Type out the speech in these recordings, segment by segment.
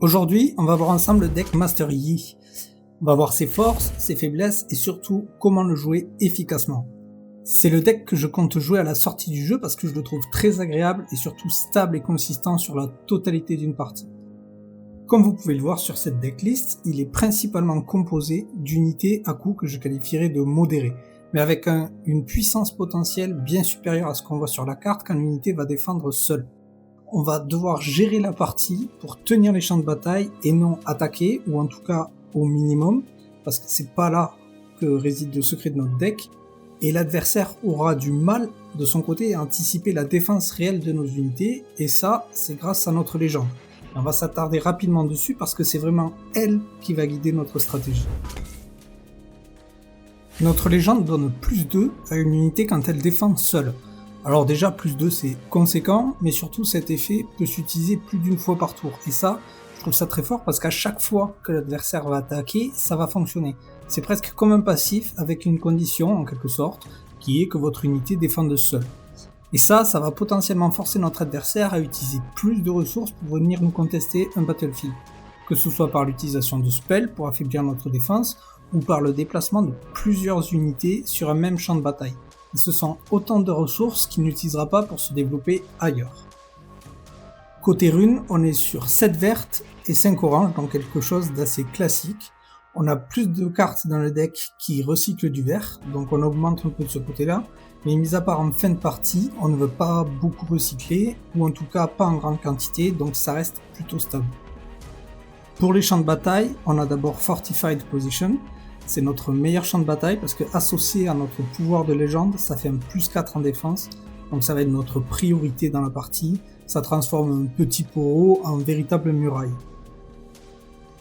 Aujourd'hui, on va voir ensemble le deck Master Yi. On va voir ses forces, ses faiblesses et surtout comment le jouer efficacement. C'est le deck que je compte jouer à la sortie du jeu parce que je le trouve très agréable et surtout stable et consistant sur la totalité d'une partie. Comme vous pouvez le voir sur cette decklist, il est principalement composé d'unités à coups que je qualifierais de modérés, mais avec une puissance potentielle bien supérieure à ce qu'on voit sur la carte quand l'unité va défendre seule. On va devoir gérer la partie pour tenir les champs de bataille et non attaquer, ou en tout cas au minimum, parce que c'est pas là que réside le secret de notre deck, et l'adversaire aura du mal de son côté à anticiper la défense réelle de nos unités, et ça, c'est grâce à notre légende. On va s'attarder rapidement dessus parce que c'est vraiment elle qui va guider notre stratégie. Notre légende donne plus 2 à une unité quand elle défend seule. Alors déjà, plus 2 c'est conséquent, mais surtout cet effet peut s'utiliser plus d'une fois par tour. Et ça, je trouve ça très fort parce qu'à chaque fois que l'adversaire va attaquer, ça va fonctionner. C'est presque comme un passif avec une condition en quelque sorte, qui est que votre unité défende seule. Et ça va potentiellement forcer notre adversaire à utiliser plus de ressources pour venir nous contester un battlefield. Que ce soit par l'utilisation de spells pour affaiblir notre défense, ou par le déplacement de plusieurs unités sur un même champ de bataille. Et ce sont autant de ressources qu'il n'utilisera pas pour se développer ailleurs. Côté runes, on est sur 7 vertes et 5 oranges, donc quelque chose d'assez classique. On a plus de cartes dans le deck qui recyclent du vert, donc on augmente un peu de ce côté-là. Mais mis à part en fin de partie, on ne veut pas beaucoup recycler, ou en tout cas pas en grande quantité, donc ça reste plutôt stable. Pour les champs de bataille, on a d'abord Fortified Position. C'est notre meilleur champ de bataille parce que associé à notre pouvoir de légende, ça fait un plus 4 en défense, donc ça va être notre priorité dans la partie. Ça transforme un petit poro en véritable muraille.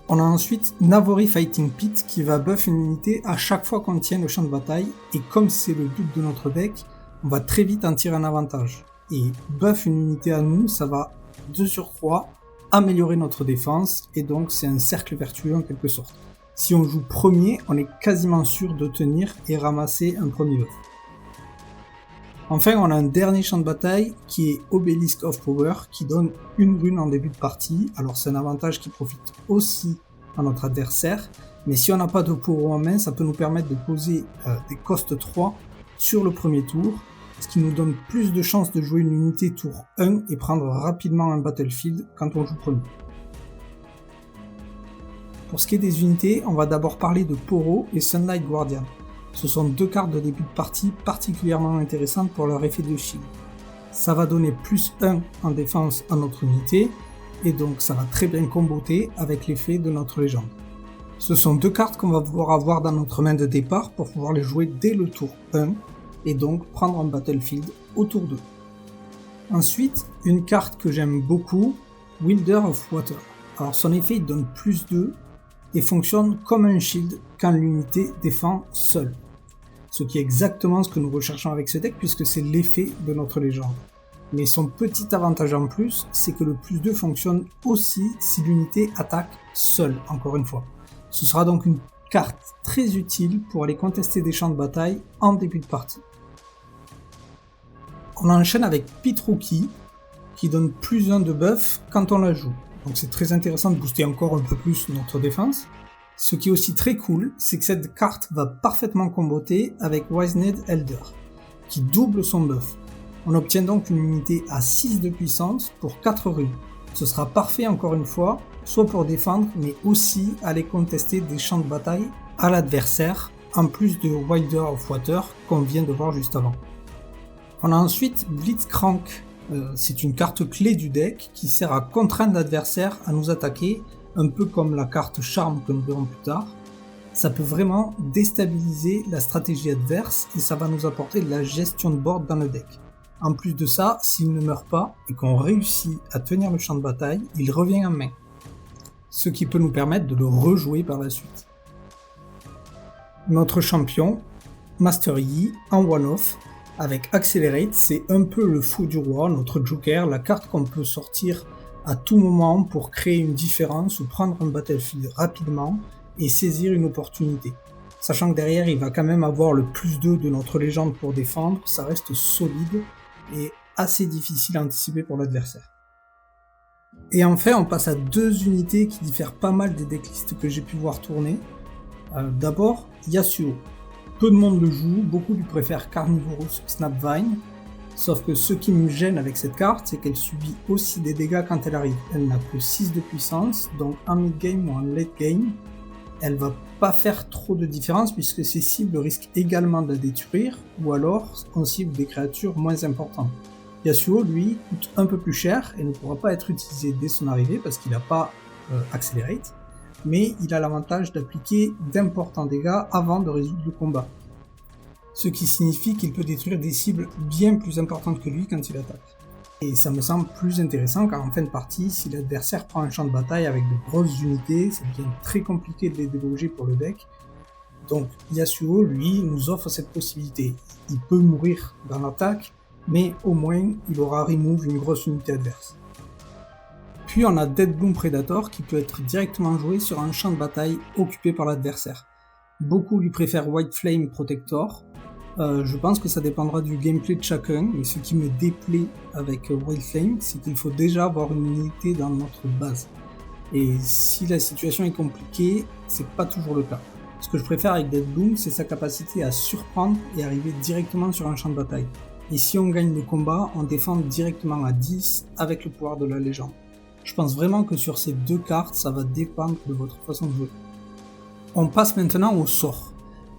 On a ensuite Navori Fighting Pit qui va buff une unité à chaque fois qu'on tient le champ de bataille, et comme c'est le but de notre deck, on va très vite en tirer un avantage. Et buff une unité à nous, ça va de surcroît améliorer notre défense, et donc c'est un cercle vertueux en quelque sorte. Si on joue premier, on est quasiment sûr de tenir et ramasser un premier buff. Enfin, on a un dernier champ de bataille qui est Obelisk of Power, qui donne une rune en début de partie. Alors c'est un avantage qui profite aussi à notre adversaire, mais si on n'a pas de poro en main, ça peut nous permettre de poser des cost 3 sur le premier tour, ce qui nous donne plus de chances de jouer une unité tour 1 et prendre rapidement un battlefield quand on joue premier. Pour ce qui est des unités, on va d'abord parler de Poro et Sunlight Guardian. Ce sont deux cartes de début de partie particulièrement intéressantes pour leur effet de shield. Ça va donner plus 1 en défense à notre unité, et donc ça va très bien comboter avec l'effet de notre légende. Ce sont deux cartes qu'on va pouvoir avoir dans notre main de départ pour pouvoir les jouer dès le tour 1, et donc prendre un battlefield au tour 2. Ensuite, une carte que j'aime beaucoup, Wielder of Water. Alors son effet il donne plus 2, et fonctionne comme un shield quand l'unité défend seule. Ce qui est exactement ce que nous recherchons avec ce deck puisque c'est l'effet de notre légende. Mais son petit avantage en plus, c'est que le plus 2 fonctionne aussi si l'unité attaque seule, encore une fois. Ce sera donc une carte très utile pour aller contester des champs de bataille en début de partie. On enchaîne avec Pit Rookie, qui donne plus 1 de buff quand on la joue. Donc c'est très intéressant de booster encore un peu plus notre défense. Ce qui est aussi très cool, c'est que cette carte va parfaitement comboter avec Wizened Elder, qui double son buff. On obtient donc une unité à 6 de puissance pour 4 runes. Ce sera parfait encore une fois, soit pour défendre, mais aussi aller contester des champs de bataille à l'adversaire, en plus de Wielder of Water qu'on vient de voir juste avant. On a ensuite Blitzcrank. C'est une carte clé du deck qui sert à contraindre l'adversaire à nous attaquer, un peu comme la carte charme que nous verrons plus tard. Ça peut vraiment déstabiliser la stratégie adverse et ça va nous apporter de la gestion de board dans le deck. En plus de ça, s'il ne meurt pas et qu'on réussit à tenir le champ de bataille, il revient en main. Ce qui peut nous permettre de le rejouer par la suite. Notre champion, Master Yi, en one-off, avec Accelerate, c'est un peu le fou du roi, notre joker, la carte qu'on peut sortir à tout moment pour créer une différence ou prendre un battlefield rapidement et saisir une opportunité. Sachant que derrière il va quand même avoir le plus 2 de notre légende pour défendre, ça reste solide et assez difficile à anticiper pour l'adversaire. Et enfin, on passe à deux unités qui diffèrent pas mal des decklists que j'ai pu voir tourner. D'abord, Yasuo. Peu de monde le joue, beaucoup lui préfèrent Carnivorous Snapvine. Sauf que ce qui me gêne avec cette carte, c'est qu'elle subit aussi des dégâts quand elle arrive. Elle n'a que 6 de puissance, donc en mid-game ou en late-game, elle va pas faire trop de différence puisque ses cibles risquent également de la détruire, ou alors on cible des créatures moins importantes. Yasuo, lui, coûte un peu plus cher et ne pourra pas être utilisé dès son arrivée parce qu'il n'a pas Accelerate, mais il a l'avantage d'appliquer d'importants dégâts avant de résoudre le combat. Ce qui signifie qu'il peut détruire des cibles bien plus importantes que lui quand il attaque. Et ça me semble plus intéressant car en fin de partie, si l'adversaire prend un champ de bataille avec de grosses unités, ça devient très compliqué de les déloger pour le deck. Donc Yasuo, lui, nous offre cette possibilité. Il peut mourir dans l'attaque, mais au moins il aura remove une grosse unité adverse. Puis on a Deadbloom Predator qui peut être directement joué sur un champ de bataille occupé par l'adversaire. Beaucoup lui préfèrent White Flame Protector. Je pense que ça dépendra du gameplay de chacun, mais ce qui me déplaît avec White Flame, c'est qu'il faut déjà avoir une unité dans notre base. Et si la situation est compliquée, c'est pas toujours le cas. Ce que je préfère avec Deadbloom, c'est sa capacité à surprendre et arriver directement sur un champ de bataille. Et si on gagne le combat, on défend directement à 10 avec le pouvoir de la légende. Je pense vraiment que sur ces deux cartes, ça va dépendre de votre façon de jouer. On passe maintenant aux sorts.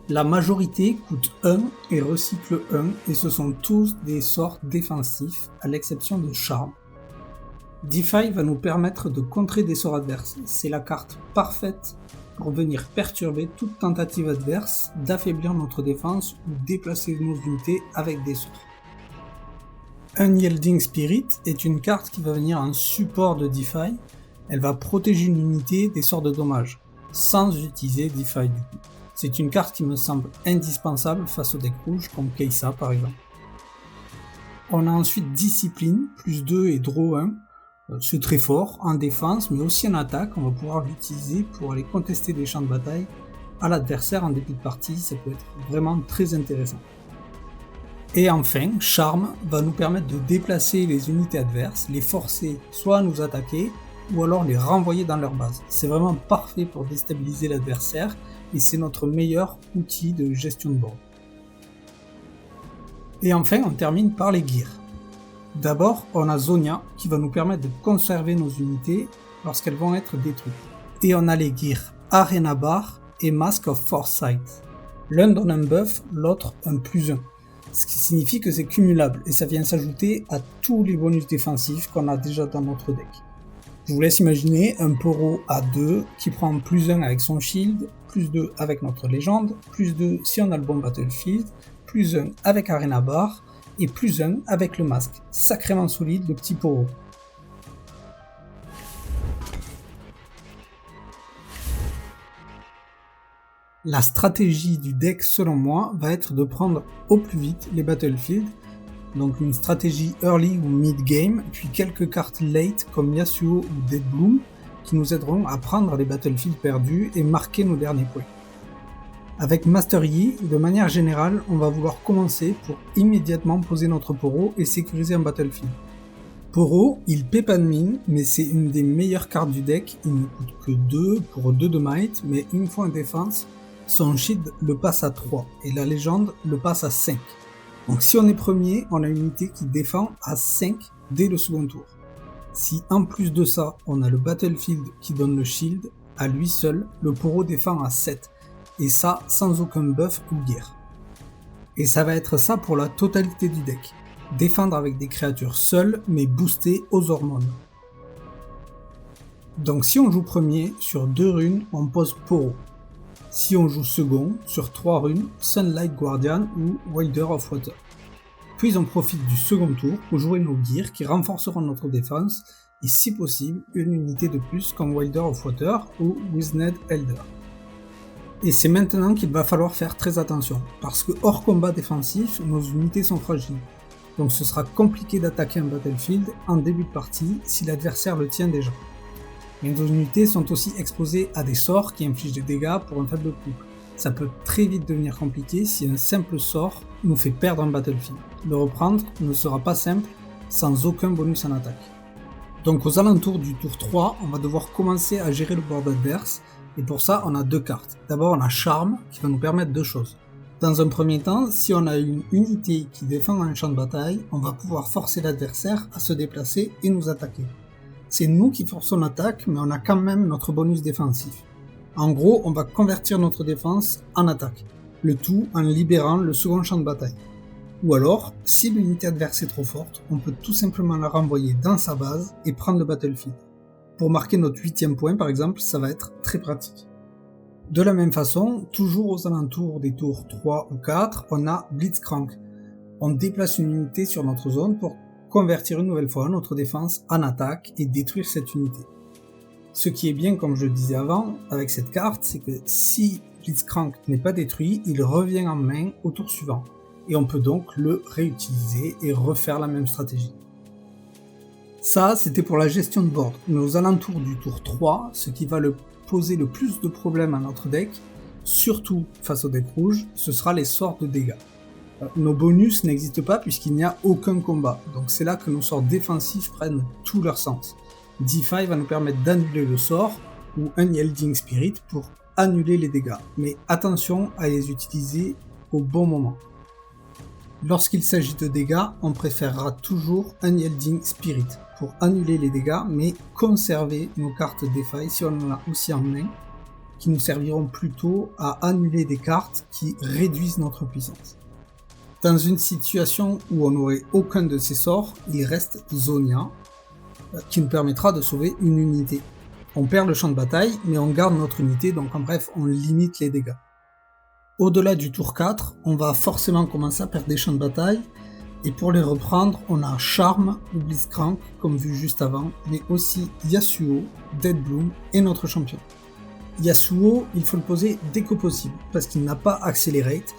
La majorité coûte 1 et recycle 1, et ce sont tous des sorts défensifs, à l'exception de Charme. Defy va nous permettre de contrer des sorts adverses. C'est la carte parfaite pour venir perturber toute tentative adverse d'affaiblir notre défense ou déplacer nos unités avec des sorts. Unyielding Spirit est une carte qui va venir en support de Defy. Elle va protéger une unité des sorts de dommages, sans utiliser Defy du coup. C'est une carte qui me semble indispensable face au deck rouge comme Kai'Sa par exemple. On a ensuite Discipline, plus 2 et Draw 1. C'est très fort en défense mais aussi en attaque, on va pouvoir l'utiliser pour aller contester des champs de bataille à l'adversaire en début de partie, ça peut être vraiment très intéressant. Et enfin, Charme va nous permettre de déplacer les unités adverses, les forcer soit à nous attaquer ou alors les renvoyer dans leur base. C'est vraiment parfait pour déstabiliser l'adversaire et c'est notre meilleur outil de gestion de board. Et enfin, on termine par les gears. D'abord, on a Zonia qui va nous permettre de conserver nos unités lorsqu'elles vont être détruites. Et on a les gears Arena Bar et Mask of Foresight. L'un donne un buff, l'autre un plus 1. Ce qui signifie que c'est cumulable et ça vient s'ajouter à tous les bonus défensifs qu'on a déjà dans notre deck. Je vous laisse imaginer un Poro à 2 qui prend plus 1 avec son shield, plus 2 avec notre légende, plus 2 si on a le bon battlefield, plus 1 avec Arena Bar et plus 1 avec le masque. Sacrément solide le petit Poro. La stratégie du deck selon moi va être de prendre au plus vite les battlefields, donc une stratégie early ou mid game, puis quelques cartes late comme Yasuo ou Deadbloom qui nous aideront à prendre les battlefields perdus et marquer nos derniers points. Avec Master Yi, de manière générale, on va vouloir commencer pour immédiatement poser notre Poro et sécuriser un battlefield. Poro, il paie pas de mine, mais c'est une des meilleures cartes du deck, il ne coûte que 2 pour 2 de might, mais une fois en défense, son shield le passe à 3 et la légende le passe à 5. Donc si on est premier, on a une unité qui défend à 5 dès le second tour. Si en plus de ça, on a le battlefield qui donne le shield, à lui seul, le Poro défend à 7. Et ça sans aucun buff ou gear. Et ça va être ça pour la totalité du deck. Défendre avec des créatures seules mais boostées aux hormones. Donc si on joue premier, sur 2 runes, on pose Poro. Si on joue second, sur 3 runes, Sunlight Guardian ou Wilder of Water. Puis on profite du second tour pour jouer nos gears qui renforceront notre défense et si possible une unité de plus comme Wilder of Water ou Wizened Elder. Et c'est maintenant qu'il va falloir faire très attention, parce que hors combat défensif, nos unités sont fragiles. Donc ce sera compliqué d'attaquer un battlefield en début de partie si l'adversaire le tient déjà. Mais nos unités sont aussi exposées à des sorts qui infligent des dégâts pour un faible coût. Ça peut très vite devenir compliqué si un simple sort nous fait perdre un battlefield. Le reprendre ne sera pas simple sans aucun bonus en attaque. Donc aux alentours du tour 3, on va devoir commencer à gérer le board adverse, et pour ça on a deux cartes. D'abord on a Charme, qui va nous permettre deux choses. Dans un premier temps, si on a une unité qui défend un champ de bataille, on va pouvoir forcer l'adversaire à se déplacer et nous attaquer. C'est nous qui forçons l'attaque, mais on a quand même notre bonus défensif. En gros, on va convertir notre défense en attaque, le tout en libérant le second champ de bataille. Ou alors, si l'unité adverse est trop forte, on peut tout simplement la renvoyer dans sa base et prendre le battlefield. Pour marquer notre 8e point par exemple, ça va être très pratique. De la même façon, toujours aux alentours des tours 3 ou 4, on a Blitzcrank. On déplace une unité sur notre zone pour convertir une nouvelle fois notre défense en attaque et détruire cette unité. Ce qui est bien, comme je le disais avant, avec cette carte, c'est que si Blitzcrank n'est pas détruit, il revient en main au tour suivant. Et on peut donc le réutiliser et refaire la même stratégie. Ça, c'était pour la gestion de board. Mais aux alentours du tour 3, ce qui va poser le plus de problèmes à notre deck, surtout face au deck rouge, ce sera les sorts de dégâts. Nos bonus n'existent pas puisqu'il n'y a aucun combat, donc c'est là que nos sorts défensifs prennent tout leur sens. D5 va nous permettre d'annuler le sort, ou Unyielding Spirit pour annuler les dégâts, mais attention à les utiliser au bon moment. Lorsqu'il s'agit de dégâts, on préférera toujours Unyielding Spirit pour annuler les dégâts, mais conserver nos cartes D5 si on en a aussi en main, qui nous serviront plutôt à annuler des cartes qui réduisent notre puissance. Dans une situation où on n'aurait aucun de ces sorts, il reste Zonia, qui nous permettra de sauver une unité. On perd le champ de bataille, mais on garde notre unité, donc en bref, on limite les dégâts. Au-delà du tour 4, on va forcément commencer à perdre des champs de bataille, et pour les reprendre, on a Charme ou Blitzcrank, comme vu juste avant, mais aussi Yasuo, Deadbloom et notre champion. Yasuo, il faut le poser dès que possible, parce qu'il n'a pas Accelerate,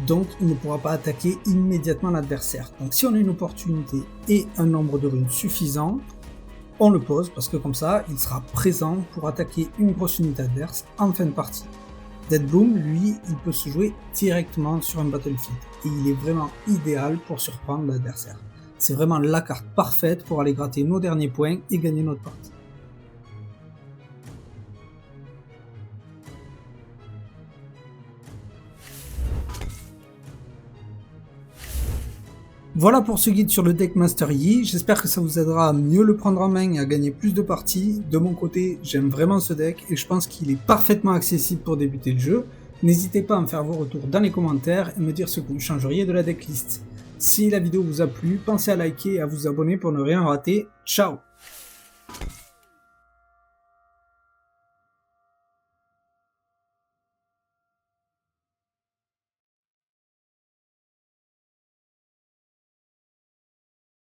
donc il ne pourra pas attaquer immédiatement l'adversaire. Donc si on a une opportunité et un nombre de runes suffisant, on le pose, parce que comme ça, il sera présent pour attaquer une grosse unité adverse en fin de partie. Deadbloom, lui, il peut se jouer directement sur un battlefield, et il est vraiment idéal pour surprendre l'adversaire. C'est vraiment la carte parfaite pour aller gratter nos derniers points et gagner notre partie. Voilà pour ce guide sur le deck Master Yi, j'espère que ça vous aidera à mieux le prendre en main et à gagner plus de parties. De mon côté, j'aime vraiment ce deck et je pense qu'il est parfaitement accessible pour débuter le jeu. N'hésitez pas à me faire vos retours dans les commentaires et me dire ce que vous changeriez de la decklist. Si la vidéo vous a plu, pensez à liker et à vous abonner pour ne rien rater. Ciao!